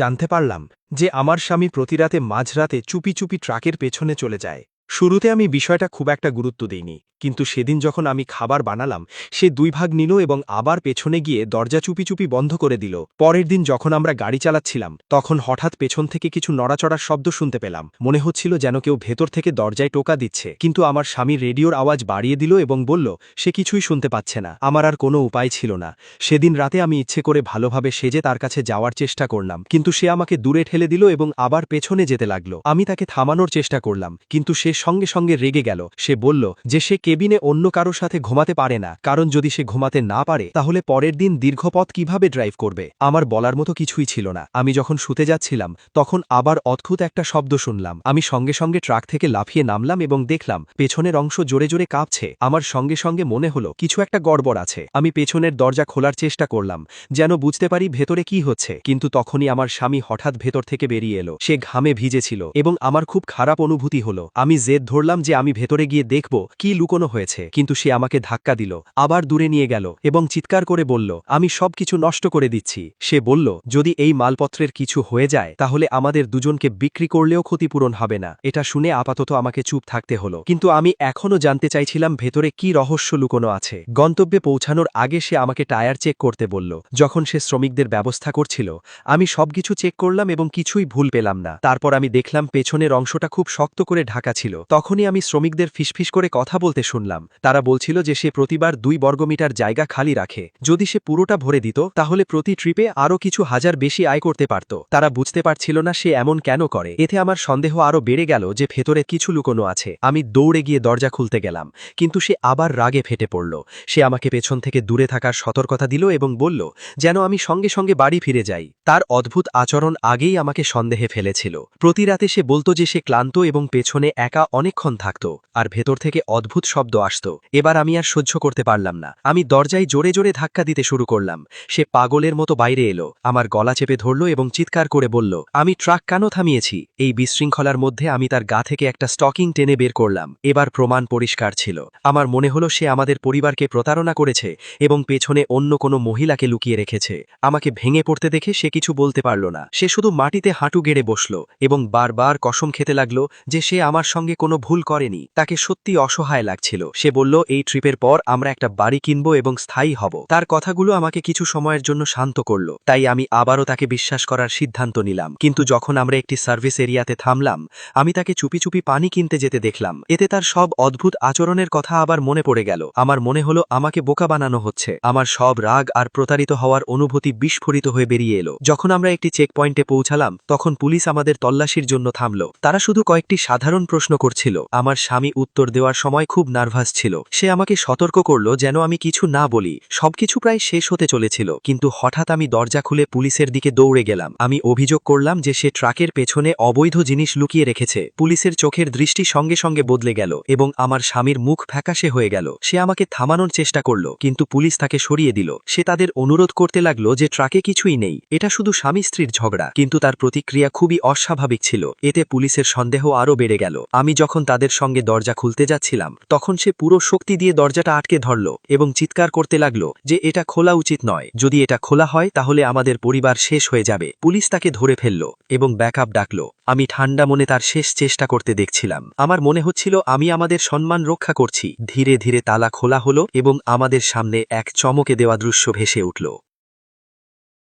জানতে পারলাম যে আমার স্বামী প্রতিরাতে মাঝরাতে চুপি চুপি ট্রাকের পেছনে চলে যায়। শুরুতে আমি বিষয়টা খুব একটা গুরুত্ব দিইনি, কিন্তু সেদিন যখন আমি খাবার বানালাম সে 2 ভাগ নিল এবং আবার পেছনে গিয়ে দরজা চুপি চুপি বন্ধ করে দিল। পরের দিন যখন আমরা গাড়ি চালাচ্ছিলাম তখন হঠাৎ পেছন থেকে কিছু নড়াচড়ার শব্দ শুনতে পেলাম। মনে হচ্ছিল যেন কেউ ভেতর থেকে দরজায় টোকা দিচ্ছে, কিন্তু আমার স্বামী রেডিওর আওয়াজ বাড়িয়ে দিল এবং বলল সে কিছুই শুনতে পাচ্ছে না। আমার আর কোনো উপায় ছিল না। সেদিন রাতে আমি ইচ্ছে করে ভালোভাবে সেজে তার কাছে যাওয়ার চেষ্টা করলাম, কিন্তু সে আমাকে দূরে ঠেলে দিল এবং আবার পেছনে যেতে লাগলো। আমি তাকে থামানোর চেষ্টা করলাম, কিন্তু সে সঙ্গে সঙ্গে রেগে গেল। সে বলল যে সে কেবিনে অন্য কারোর সাথে ঘুমাতে পারে না, কারণ যদি সে ঘুমাতে না পারে তাহলে পরের দিন দীর্ঘ পথ কিভাবে ড্রাইভ করবে। আমার বলার মতো কিছুই ছিল না। আমি যখন শুতে যাচ্ছিলাম তখন আবার অদ্ভুত একটা শব্দ শুনলাম। আমি সঙ্গে সঙ্গে ট্রাক থেকে লাফিয়ে নামলাম এবং দেখলাম পেছনের অংশ জোরে জোরে কাঁপছে। আমার সঙ্গে সঙ্গে মনে হলো কিছু একটা গড়বড় আছে। আমি পেছনের দরজা খোলার চেষ্টা করলাম যেন বুঝতে পারি ভেতরে কি হচ্ছে, কিন্তু তখনই আমার স্বামী হঠাৎ ভেতর থেকে বেরিয়ে এলো। সে ঘামে ভিজেছিল এবং আমার খুব খারাপ অনুভূতি হলো। আমি জেদ ধরলাম যে আমি ভেতরে গিয়ে দেখব কি লুকোনো হয়েছে, কিন্তু সে আমাকে ধাক্কা দিল, আবার দূরে নিয়ে গেল এবং চিৎকার করে বলল আমি সবকিছু নষ্ট করে দিচ্ছি। সে বলল যদি এই মালপত্রের কিছু হয়ে যায় তাহলে আমাদের দুজনকে বিক্রি করলেও ক্ষতিপূরণ হবে না। এটা শুনে আপাতত আমাকে চুপ থাকতে হলো, কিন্তু আমি এখনও জানতে চাইছিলাম ভেতরে কি রহস্য লুকোনো আছে। গন্তব্যে পৌঁছানোর আগে সে আমাকে টায়ার চেক করতে বলল। যখন সে শ্রমিকদের ব্যবস্থা করছিল আমি সবকিছু চেক করলাম এবং কিছুই ভুল পেলাম না। তারপর আমি দেখলাম পেছনের অংশটা খুব শক্ত করে ঢাকা ছিল। তখনই আমি শ্রমিকদের ফিসফিস করে কথা বলতে শুনলাম। তারা বলছিল যে সে প্রতিবার 2 বর্গমিটার জায়গা খালি রাখে। যদি সে পুরোটা ভরে দিত তাহলে প্রতি ট্রিপে আরও কিছু হাজার বেশি আয় করতে পারত। তারা বুঝতে পারছিল না সে এমন কেন করে। এতে আমার সন্দেহ আরও বেড়ে গেল যে ভেতরে কিছু লুকোনো আছে। আমি দৌড়ে গিয়ে দরজা খুলতে গেলাম, কিন্তু সে আবার রাগে ফেটে পড়ল। সে আমাকে পেছন থেকে দূরে থাকার সতর্কতা দিল এবং বলল যেন আমি সঙ্গে সঙ্গে বাড়ি ফিরে যাই। তার অদ্ভুত আচরণ আগেই আমাকে সন্দেহে ফেলেছিল। প্রতি রাতে সে বলতো যে সে ক্লান্ত এবং পেছনে একা অনেকক্ষণ থাকত আর ভেতর থেকে অদ্ভুত শব্দ আসত। এবার আমি আর সহ্য করতে পারলাম না। আমি দরজায় জোরে জোরে ধাক্কা দিতে শুরু করলাম। সে পাগলের মতো বাইরে এলো, আমার গলা চেপে ধরল এবং চিৎকার করে বলল আমি ট্রাক কেন থামিয়েছি। এই বিশৃঙ্খলার মধ্যে আমি তার গা থেকে একটা স্টকিং টেনে বের করলাম। এবার প্রমাণ পরিষ্কার ছিল। আমার মনে হলো সে আমাদের পরিবারকে প্রতারণা করেছে এবং পেছনে অন্য কোনো মহিলাকে লুকিয়ে রেখেছে। আমাকে ভেঙে পড়তে দেখে সে কিছু বলতে পারল না। সে শুধু মাটিতে হাঁটু গেড়ে বসল এবং বারবার কসম খেতে লাগলো যে সে আমার সঙ্গে কোনো ভুল করেনি। তাকে সত্যি অসহায় লাগছিল। সে বলল এই ট্রিপের পর আমরা একটা বাড়ি কিনব এবং স্থায়ী হব। তার কথাগুলো আমাকে কিছু সময়ের জন্য শান্ত করল, তাই আমি আবারও তাকে বিশ্বাস করার সিদ্ধান্ত নিলাম। কিন্তু যখন আমরা একটি সার্ভিস এরিয়াতে থামলাম আমি তাকে চুপি চুপি পানি কিনতে যেতে দেখলাম। এতে তার সব অদ্ভুত আচরণের কথা আবার মনে পড়ে গেল। আমার মনে হলো আমাকে বোকা বানানো হচ্ছে। আমার সব রাগ আর প্রতারিত হওয়ার অনুভূতি বিস্ফোরিত হয়ে বেরিয়ে এলো। যখন আমরা একটি চেক পয়েন্টে পৌঁছালাম তখন পুলিশ আমাদের তল্লাশির জন্য থামল। তারা শুধু কয়েকটি সাধারণ প্রশ্ন করছিল। আমার স্বামী উত্তর দেওয়ার সময় খুব নার্ভাস ছিল। সে আমাকে সতর্ক করল যেন আমি কিছু না বলি। সবকিছু প্রায় শেষ হতে চলেছিল, কিন্তু হঠাৎ আমি দরজা খুলে পুলিশের দিকে দৌড়ে গেলাম। আমি অভিযোগ করলাম যে সে ট্রাকের পেছনে অবৈধ জিনিস লুকিয়ে রেখেছে। পুলিশের চোখের দৃষ্টি সঙ্গে সঙ্গে বদলে গেল এবং আমার স্বামীর মুখ ফ্যাকাশে হয়ে গেল। সে আমাকে থামানোর চেষ্টা করল, কিন্তু পুলিশ তাকে সরিয়ে দিল। সে তাদের অনুরোধ করতে লাগলো যে ট্রাকে কিছুই নেই, এটা শুধু স্বামী স্ত্রীর ঝগড়া, কিন্তু তার প্রতিক্রিয়া খুবই অস্বাভাবিক ছিল। এতে পুলিশের সন্দেহ আরও বেড়ে গেল। আমি যখন তাদের সঙ্গে দরজা খুলতে যাচ্ছিলাম তখন সে পুরো শক্তি দিয়ে দরজাটা আটকে ধরল এবং চিৎকার করতে লাগলো যে এটা খোলা উচিত নয়। যদি এটা খোলা হয় তাহলে আমাদের পরিবার শেষ হয়ে যাবে। পুলিশ তাকে ধরে ফেলল এবং ব্যাকআপ ডাকল। আমি ঠান্ডা মনে তার শেষ চেষ্টা করতে দেখছিলাম। আমার মনে হচ্ছিল আমি আমাদের সম্মান রক্ষা করছি। ধীরে ধীরে তালা খোলা হলো এবং আমাদের সামনে এক চমকে দেওয়া দৃশ্য ভেসে উঠল।